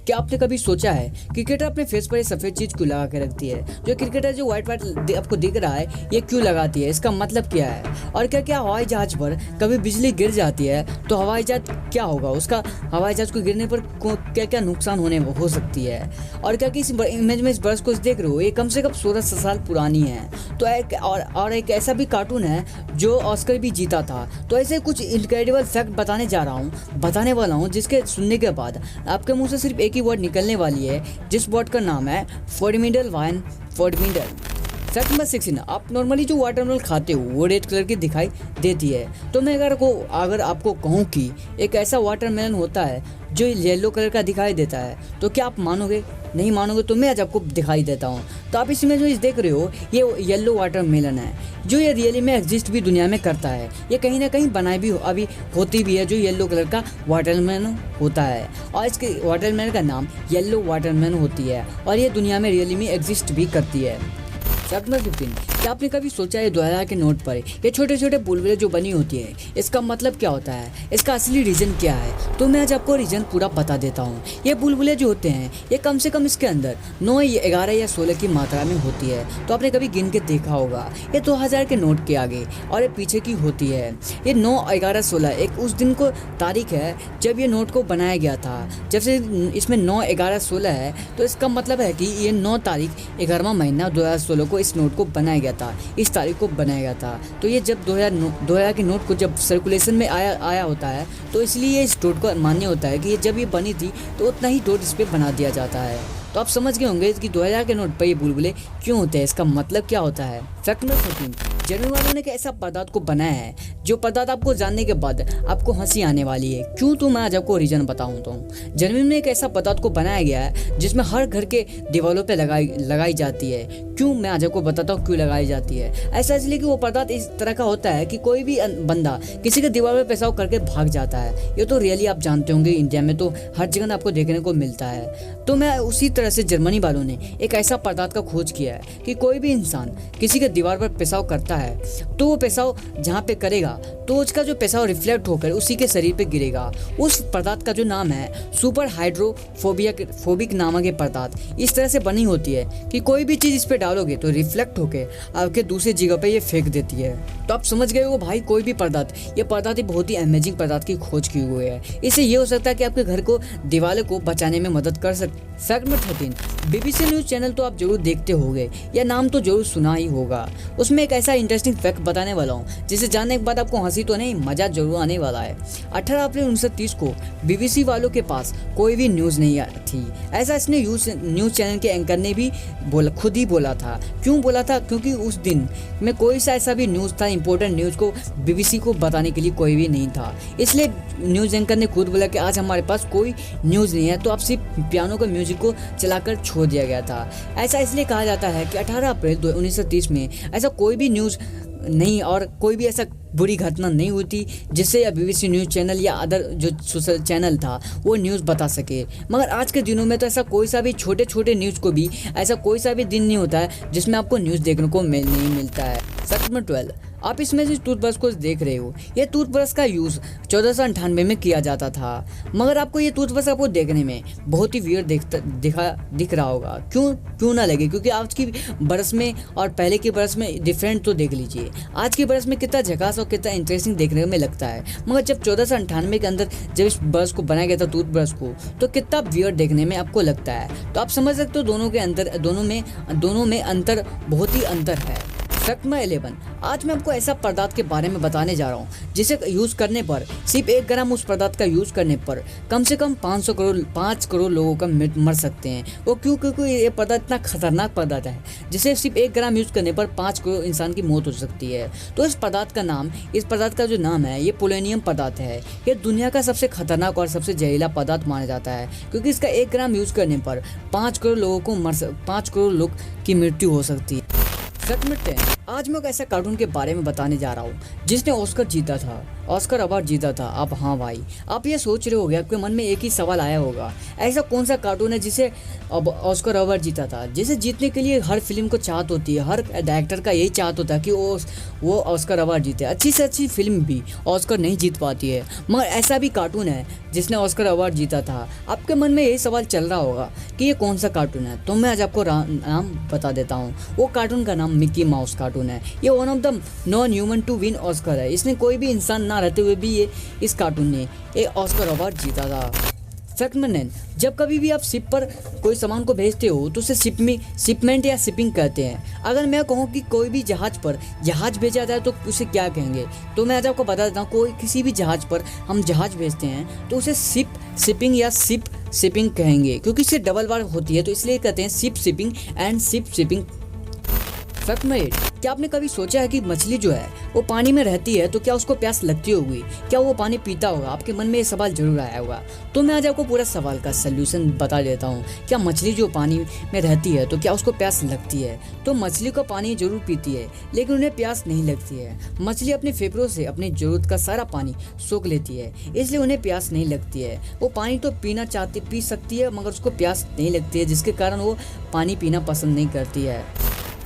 क्या आपने कभी सोचा है क्रिकेटर अपने फेस पर ये सफेद चीज क्यों लगा के रखती है? जो क्रिकेटर जो व्हाइट व्हाइट आपको दिख रहा है ये क्यों लगाती है? इसका मतलब क्या है? और क्या क्या हवाई जहाज पर कभी बिजली गिर जाती है तो हवाई जहाज क्या होगा? उसका हवाई जहाज को गिरने पर क्या क्या नुकसान होने हो सकती है? और क्या कि इस इमेज में इस ब्रश को देख रहे हो, ये कम से कम 16 साल पुरानी है। तो एक ऐसा भी कार्टून है जो ऑस्कर भी जीता था। तो ऐसे कुछ इनक्रेडिबल फैक्ट बताने वाला हूँ जिसके सुनने के बाद आपके मुंह से सिर्फ एक ही वर्ड निकलने वाली है, जिस वर्ड का नाम है फॉर्मिडल वाइन फॉर्मिडल। फैक्ट नंबर 16, आप नॉर्मली जो वाटरमेलन खाते हो वो रेड कलर की दिखाई देती है। तो मैं अगर आपको कहूँ कि एक ऐसा वाटरमेलन होता है जो येलो कलर का दिखाई देता है, तो क्या आप मानोगे? नहीं मानोगे तो मैं आज आपको दिखाई देता हूँ। तो आप इसमें जो देख रहे हो ये येलो वाटरमेलन है, जो ये रियली में एग्जिस्ट भी दुनिया में करता है। ये कहीं ना कहीं बनाई भी अभी होती भी है, जो येलो कलर का वाटरमेलन होता है और इसके वाटरमेलन का नाम येलो वाटरमेलन होती है और ये दुनिया में रियली में एग्जिस्ट भी करती है। फैक्ट नंबर 15, क्या आपने कभी सोचा है 2000 के नोट पर ये छोटे छोटे बुलबुले जो बनी होती है, इसका मतलब क्या होता है? इसका असली रीजन क्या है? तो मैं आज आपको रीजन पूरा बता देता हूँ। ये बुलबुले जो होते हैं ये कम से कम इसके अंदर 9, 11 या 16 की मात्रा में होती है। तो आपने कभी गिन के देखा होगा, ये 2000 के नोट के आगे और ये पीछे की होती है। ये 9, 11, 16 एक उस दिन को तारीख है जब ये नोट को बनाया गया था। जब से इसमें 9, 11, 16 है तो इसका मतलब है कि ये 9 तारीख 11वां महीना 2016 को इस नोट को बनाया गया था, इस तारीख को बनाया गया था। तो ये जब 2000 के नोट को जब सर्कुलेशन में आया होता है तो इसलिए इस नोट को मान्य होता है कि ये जब ये बनी थी तो उतना ही नोट इस पर बना दिया जाता है। तो आप समझ गए होंगे कि 2000 के नोट पर ये बुलबुले क्यों होते हैं, इसका मतलब क्या होता है। फैक्ट नंबर 14, जर्मनी वालों ने एक ऐसा पदार्थ को बनाया है जो पदार्थ आपको जानने के बाद आपको हंसी आने वाली है। क्यों? तो मैं आज आपको रीजन बताऊं। तो जर्मनी में एक ऐसा पदार्थ को बनाया गया है जिसमें हर घर के दीवारों पे लगाई जाती है। क्यों? मैं आज आपको बताता हूँ क्यों लगाई जाती है। ऐसा इसलिए कि वो पदार्थ इस तरह का होता है कि कोई भी बंदा किसी के दीवार पर पेशाब करके भाग जाता है। ये तो रियली आप जानते होंगे, इंडिया में तो हर जगह आपको देखने को मिलता है। तो मैं उसी तरह से जर्मनी वालों ने एक ऐसा पदार्थ का खोज किया है कि कोई भी इंसान किसी के दीवार पर पेशाब करता है तो वो पेशाब जहाँ पे करेगा तो उसका जो पेशाब रिफ्लेक्ट होकर उसी के शरीर पे गिरेगा। उस पदार्थ का जो नाम है सुपर हाइड्रोफोबिक नामक ये पदार्थ इस तरह से बनी होती है कि कोई भी चीज़ इस पे डालोगे तो रिफ्लेक्ट होकर आपके दूसरी जगह पे ये फेंक देती है। तो आप समझ गए हो भाई, कोई भी पदार्थ, ये पदार्थ बहुत ही अमेजिंग पदार्थ की खोज की हुई है। इससे ये हो सकता है कि आपके घर को दीवारों को बचाने में मदद कर सकते। Fact number 13, BBC news channel तो आप जरूर देखते होंगे या नाम तो जरूर सुना ही होगा। उसमें एक ऐसा इंटरेस्टिंग फैक्ट बताने वाला हूँ जिसे जानने के बाद आपको हंसी तो नहीं मजा जरूर आने वाला है। 18 अप्रैल 1930 को BBC वालों के पास कोई भी न्यूज़ नहीं थी। ऐसा इसने न्यूज़ चैनल के एंकर ने भी खुद ही बोला था। क्यों बोला था? क्योंकि उस दिन में कोई सा ऐसा भी न्यूज़ था, इंपॉर्टेंट न्यूज़ को BBC को बताने के लिए कोई भी नहीं था। इसलिए न्यूज़ एंकर ने खुद बोला कि आज हमारे पास कोई न्यूज़ नहीं है, तो अब सिर्फ पियानो के म्यूजिक को चलाकर छोड़ दिया गया था। ऐसा इसलिए कहा जाता है कि 18 अप्रैल 1930 में ऐसा कोई भी न्यूज़ नहीं और कोई भी ऐसा बुरी घटना नहीं हुई थी जिससे या BBC न्यूज़ चैनल या अदर जो सोशल चैनल था वो न्यूज़ बता सके। मगर आज के दिनों में तो ऐसा कोई सा भी छोटे न्यूज़ को भी ऐसा कोई सा भी दिन नहीं होता है जिसमें आपको न्यूज़ देखने को नहीं मिलता है। फैक्ट नंबर 12, आप इसमें जिस टूथब्रश को देख रहे हो ये टूथब्रश का यूज़ 1498 में किया जाता था। मगर आपको ये टूथब्रश आपको देखने में बहुत ही वियर्ड दिख रहा होगा। क्यों ना लगे? क्योंकि आज की ब्रश में और पहले की ब्रश में डिफरेंट तो देख लीजिए। आज की ब्रश में कितना झकास और कितना इंटरेस्टिंग देखने में लगता है, मगर जब 1498 के अंदर जब इस ब्रश को बनाया गया था टूथब्रश को, तो कितना वियर्ड देखने में आपको लगता है। तो आप समझ सकते हो दोनों में अंतर बहुत ही अंतर है। फैक्ट नंबर 11, आज मैं आपको ऐसा पदार्थ के बारे में बताने जा रहा हूँ जिसे यूज़ करने पर सिर्फ 1 ग्राम उस पदार्थ का यूज़ करने पर कम से कम 5 करोड़ लोगों का मर सकते हैं। वो क्यों? क्योंकि ये पदार्थ इतना खतरनाक पदार्थ है जिसे सिर्फ 1 ग्राम यूज़ करने पर 5 करोड़ इंसान की मौत हो सकती है। तो इस पदार्थ का जो नाम है ये पोलोनियम पदार्थ है। ये दुनिया का सबसे खतरनाक और सबसे जहरीला पदार्थ माना जाता है क्योंकि इसका 1 ग्राम यूज़ करने पर 5 करोड़ लोग की मृत्यु हो सकती है। फैक्ट नंबर 10, आज मैं एक ऐसा कार्टून के बारे में बताने जा रहा हूँ जिसने ऑस्कर जीता था। ऑस्कर अवार्ड जीता था। अब हाँ भाई, आप ये सोच रहे होगे, आपके मन में एक ही सवाल आया होगा, ऐसा कौन सा कार्टून है जिसे अब ऑस्कर अवार्ड जीता था? जिसे जीतने के लिए हर फिल्म को चाहत होती है, हर डायरेक्टर का यही चाहत होता है कि वो ऑस्कर अवार्ड जीते। अच्छी से अच्छी फिल्म भी ऑस्कर नहीं जीत पाती है, मगर ऐसा भी कार्टून है जिसने ऑस्कर अवार्ड जीता था। आपके मन में यही सवाल चल रहा होगा कि ये कौन सा कार्टून है, तो मैं आज आपको नाम बता देता हूँ। वो कार्टून का नाम मिकी माउस कार्टून है। ये one of the non human to win Oscar है। इसने कोई भी इंसान ना रहते हुए भी इस कार्टून ने एक ऑस्कर अवार्ड जीता था। फैक्ट नंबर 9, जब कभी भी आप शिप पर कोई सामान को भेजते हो तो उसे शिपमेंट या शिपिंग कहते हैं। अगर मैं कहूँ कि कोई भी जहाज पर जहाज भेजा जाए तो उसे क्या कहेंगे, तो मैं आज आपको बता देता हूँ। कोई किसी भी जहाज पर हम जहाज भेजते हैं तो उसे शिपिंग या शिपिंग कहेंगे, क्योंकि इससे डबल बार होती है, तो इसलिए कहते हैं ship shipping and ship shipping. Fact number 8, क्या आपने कभी सोचा है कि मछली जो है वो पानी में रहती है तो क्या उसको प्यास लगती होगी? क्या वो पानी पीता होगा? आपके मन में ये सवाल जरूर आया होगा। तो मैं आज आपको पूरा सवाल का सल्यूशन बता देता हूँ। क्या मछली जो पानी में रहती है तो क्या उसको प्यास लगती है? तो मछली को पानी जरूर पीती है, लेकिन उन्हें प्यास नहीं लगती है। मछली अपने फेफड़ों से अपनी जरूरत का सारा पानी सोख लेती है, इसलिए उन्हें प्यास नहीं लगती है। वो पानी तो पी सकती है, मगर उसको प्यास नहीं लगती है, जिसके कारण वो पानी पीना पसंद नहीं करती है।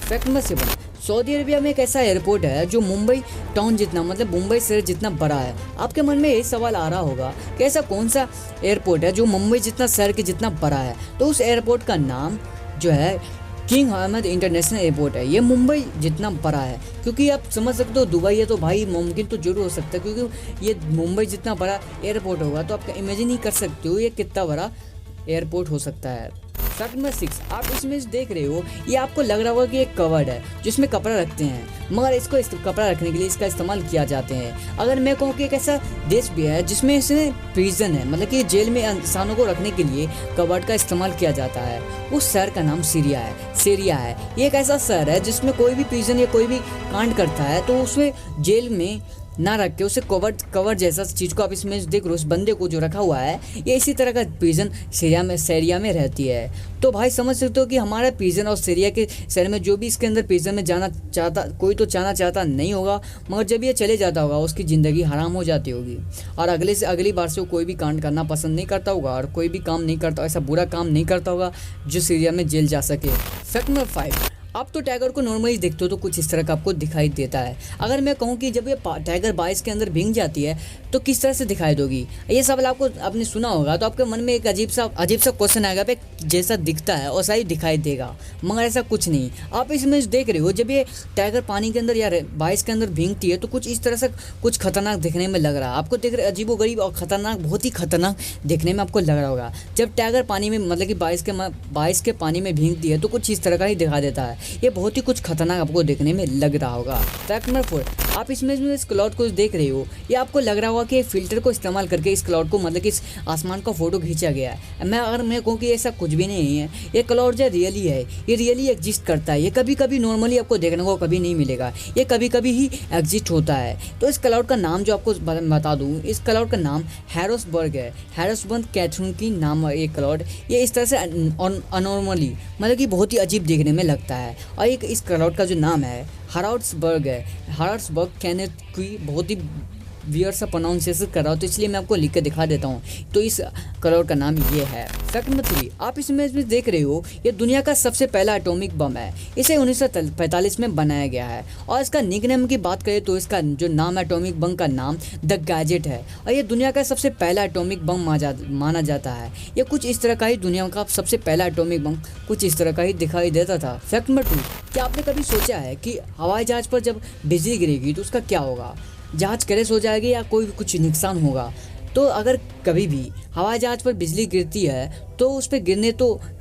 फैक्ट नंबर 7, सऊदी अरेबिया में एक ऐसा एयरपोर्ट है जो मुंबई टाउन जितना, मतलब मुंबई शहर जितना बड़ा है। आपके मन में यही सवाल आ रहा होगा कि ऐसा कौन सा एयरपोर्ट है जो मुंबई जितना शहर के जितना बड़ा है? तो उस एयरपोर्ट का नाम जो है किंग हमद इंटरनेशनल एयरपोर्ट है। ये मुंबई जितना बड़ा है, क्योंकि आप समझ सकते हो दुबई है तो भाई मुमकिन तो जरूर हो सकता है, क्योंकि ये मुंबई जितना बड़ा एयरपोर्ट होगा तो आप इमेजिन ही कर सकते हो ये कितना बड़ा एयरपोर्ट हो सकता है। फैक्ट नंबर 6, आप इसमें देख रहे हो, ये आपको लग रहा होगा कि एक कवर्ड है जिसमें कपड़ा रखते हैं, मगर इसको कपड़ा रखने के लिए इसका इस्तेमाल किया जाते हैं। अगर मैं कहूँ कि एक ऐसा देश भी है जिसमें इसमें प्रिजन है, मतलब कि जेल में इंसानों को रखने के लिए कवर्ड का इस्तेमाल किया जाता है, उस शहर का नाम सीरिया है। ये एक ऐसा शहर है जिसमें कोई भी प्रिजन या कोई भी कांड करता है तो उसमें जेल में ना रख के उसे कवर जैसा चीज़ को आप इसमें देख रहे हो, उस बंदे को जो रखा हुआ है ये इसी तरह का प्रिजन सीरिया में रहती है। तो भाई समझ सकते हो कि हमारा प्रिजन और सीरिया के शहर में जो भी इसके अंदर प्रिजन में जाना चाहता, कोई तो जाना चाहता नहीं होगा, मगर जब ये चले जाता होगा उसकी ज़िंदगी हराम हो जाती होगी और अगली बार से वो कोई भी कांड करना पसंद नहीं करता होगा और कोई भी काम नहीं करता, ऐसा बुरा काम नहीं करता होगा जो सीरिया में जेल जा सके। फैक्ट नंबर 5, आप तो टाइगर को नॉर्मली देखते हो तो कुछ इस तरह का आपको दिखाई देता है। अगर मैं कहूँ कि जब ये टाइगर बारिश के अंदर भीग जाती है तो किस तरह से दिखाई दोगी, ये सवाल आपने सुना होगा, तो आपके मन में एक अजीब सा क्वेश्चन आएगा पे जैसा दिखता है वैसा ही दिखाई देगा, मगर ऐसा कुछ नहीं। आप इसमें देख रहे हो जब ये टाइगर पानी के अंदर या बारिश के अंदर भीगती है तो कुछ इस तरह से कुछ खतरनाक दिखने में लग रहा है आपको, देख रहे अजीबोगरीब और खतरनाक, बहुत ही खतरनाक देखने में आपको लग रहा होगा। जब टाइगर पानी में, मतलब कि बारिश के पानी में भीगती है तो कुछ इस तरह का ही दिखा देता है। ये बहुत ही कुछ खतरनाक आपको देखने में लग रहा होगा। फैक्ट नंबर 4, आप इसमें इस क्लाउड को देख रहे हो, ये आपको लग रहा होगा कि फिल्टर को इस्तेमाल करके इस क्लाउड को, मतलब कि इस आसमान का फोटो खींचा गया है। अगर मैं कहूँ कि ऐसा कुछ भी नहीं है, ये क्लाउड जो रियली है, ये रियली एग्जिस्ट करता है। ये कभी कभी नॉर्मली आपको देखने को कभी नहीं मिलेगा, ये कभी कभी ही एग्जिस्ट होता है। तो इस क्लाउड का नाम जो आपको बता दूँ, इस क्लाउड का नाम हैरोसबर्ग है। हैरोसबर्ग कैथरीन की नाम है ये क्लाउड। ये इस तरह से अनॉर्मली, मतलब कि बहुत ही अजीब देखने में लगता है। और एक इस क्लाउड का जो नाम है हार्ट्सबर्ग है। हार्ट्सबर्ग कहने की बहुत ही वियर सा प्रोनाउंसिएशन कर रहा हूँ, तो इसलिए मैं आपको लिख के दिखा देता हूँ। तो इस क्लाउड का नाम ये है। फैक्ट नंबर 3, आप इस इमेज में देख रहे हो, ये दुनिया का सबसे पहला एटॉमिक बम है। इसे 1945 में बनाया गया है और इसका निकनेम की बात करें तो इसका जो नाम है एटॉमिक बम का नाम द गैजेट है और ये दुनिया का सबसे पहला एटॉमिक बम माना जाता है। ये कुछ इस तरह का ही, दुनिया का सबसे पहला एटॉमिक बम कुछ इस तरह का ही दिखाई देता था। फैक्ट नंबर 2, क्या आपने कभी सोचा है कि हवाई जहाज पर जब बिजली गिरेगी तो उसका क्या होगा? जहाज क्रैश हो जाएगी या कोई कुछ नुकसान होगा? तो अगर कभी भी हवाई जहाज पर बिजली गिरती है तो उस पर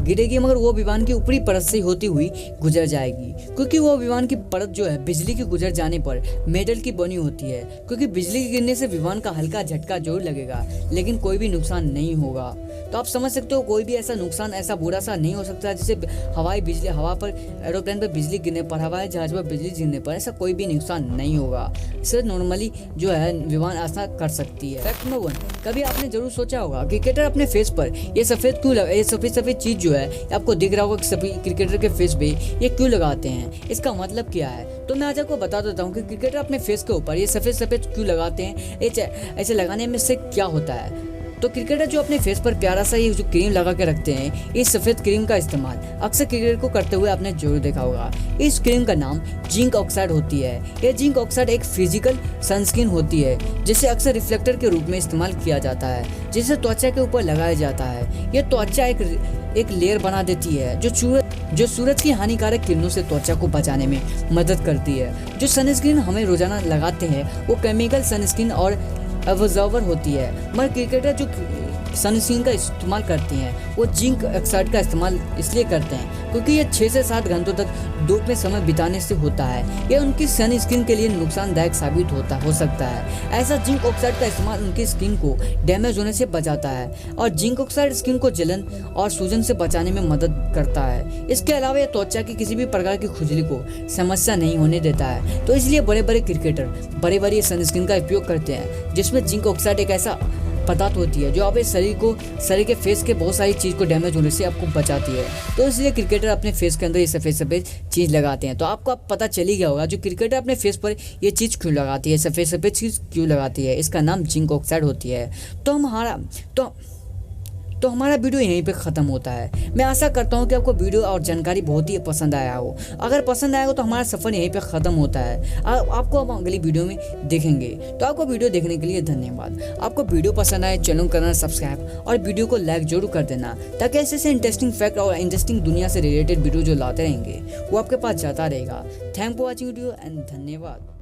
गिरेगी, मगर वो विमान की ऊपरी परत से होती हुई गुजर जाएगी, क्योंकि वो विमान की परत जो है बिजली के गुजर जाने पर मेटल की बनी होती है। क्योंकि बिजली के गिरने से विमान का हल्का झटका जरूर लगेगा, लेकिन कोई भी नुकसान नहीं होगा। तो आप समझ सकते हो कोई भी ऐसा नुकसान, ऐसा बुरा सा नहीं हो सकता जिससे हवा पर, एरोप्लेन पर बिजली गिरने पर, हवाई जहाज पर बिजली गिरने पर ऐसा कोई भी नुकसान नहीं होगा। इससे नॉर्मली जो है विमान ऐसा कर सकती है। फैक्ट नंबर 1, कभी आपने जरूर सोचा होगा क्रिकेटर अपने फेस पर ये सफ़ेद क्यों ये सफ़ेद सफ़ेद चीज़ जो है आपको दिख रहा होगा कि सभी क्रिकेटर के फेस पे ये क्यों लगाते हैं, इसका मतलब क्या है। तो मैं आज आपको बता देता हूँ कि क्रिकेटर अपने फेस के ऊपर ये सफ़ेद सफ़ेद क्यों लगाते हैं, ऐसे लगाने में से क्या होता है। तो क्रिकेटर जो अपने फेस पर प्यारा सा ये जो क्रीम लगा के रखते हैं, इस सफ़ेद क्रीम का इस्तेमाल अक्सर क्रिकेटर को करते हुए आपने जरूर देखा होगा। इस क्रीम का नाम जिंक ऑक्साइड होती है। यह जिंक ऑक्साइड एक फिजिकल सनस्क्रीन होती है जिसे अक्सर रिफ्लेक्टर के रूप में इस्तेमाल किया जाता है, जिसे त्वचा के ऊपर लगाया जाता है। यह त्वचा एक लेयर बना देती है जो सूरज की हानिकारक किरणों से त्वचा को बचाने में मदद करती है। जो सनस्क्रीन हमें रोजाना लगाते हैं वो केमिकल सनस्क्रीन और ऑब्जर्वर होती है, मगर क्रिकेटर जो सनस्क्रीन का इस्तेमाल करते हैं वो जिंक ऑक्साइड का इस्तेमाल इसलिए करते हैं क्योंकि ये 6 से 7 घंटों तक धूप में समय बिताने से होता है। यह उनकी सनस्क्रीन के लिए नुकसानदायक साबित हो सकता है। ऐसा जिंक ऑक्साइड का इस्तेमाल उनकी स्किन को डैमेज होने से बचाता है और जिंक ऑक्साइड स्किन को जलन और सूजन से बचाने में मदद करता है। इसके अलावा यह त्वचा की किसी भी प्रकार की खुजली को समस्या नहीं होने देता है। तो इसलिए बड़े बड़े क्रिकेटर बड़े सनस्क्रीन का उपयोग करते हैं जिसमें जिंक ऑक्साइड एक ऐसा पदार्थ होती है जो आपके शरीर के फेस के बहुत सारी चीज़ को डैमेज होने से आपको बचाती है। तो इसलिए क्रिकेटर अपने फेस के अंदर ये सफ़ेद चीज़ लगाते हैं। तो आपको अब पता चल ही गया होगा जो क्रिकेटर अपने फेस पर ये चीज़ क्यों लगाती है, सफ़ेद चीज़ क्यों लगाती है, इसका नाम जिंक ऑक्साइड होती है। तो हमारा वीडियो यहीं पे ख़त्म होता है। मैं आशा करता हूँ कि आपको वीडियो और जानकारी बहुत ही पसंद आया हो। अगर पसंद आया हो तो हमारा सफ़र यहीं पे ख़त्म होता है। आपको हम अगली वीडियो में देखेंगे। तो आपको वीडियो देखने के लिए धन्यवाद। आपको वीडियो पसंद आए चैनल करना सब्सक्राइब और वीडियो को लाइक जरूर कर देना, ताकि ऐसे इंटरेस्टिंग फैक्ट और इंटरेस्टिंग दुनिया से रिलेटेड वीडियो जो लाते रहेंगे वो आपके पास जाता रहेगा। Thank for watching video and धन्यवाद।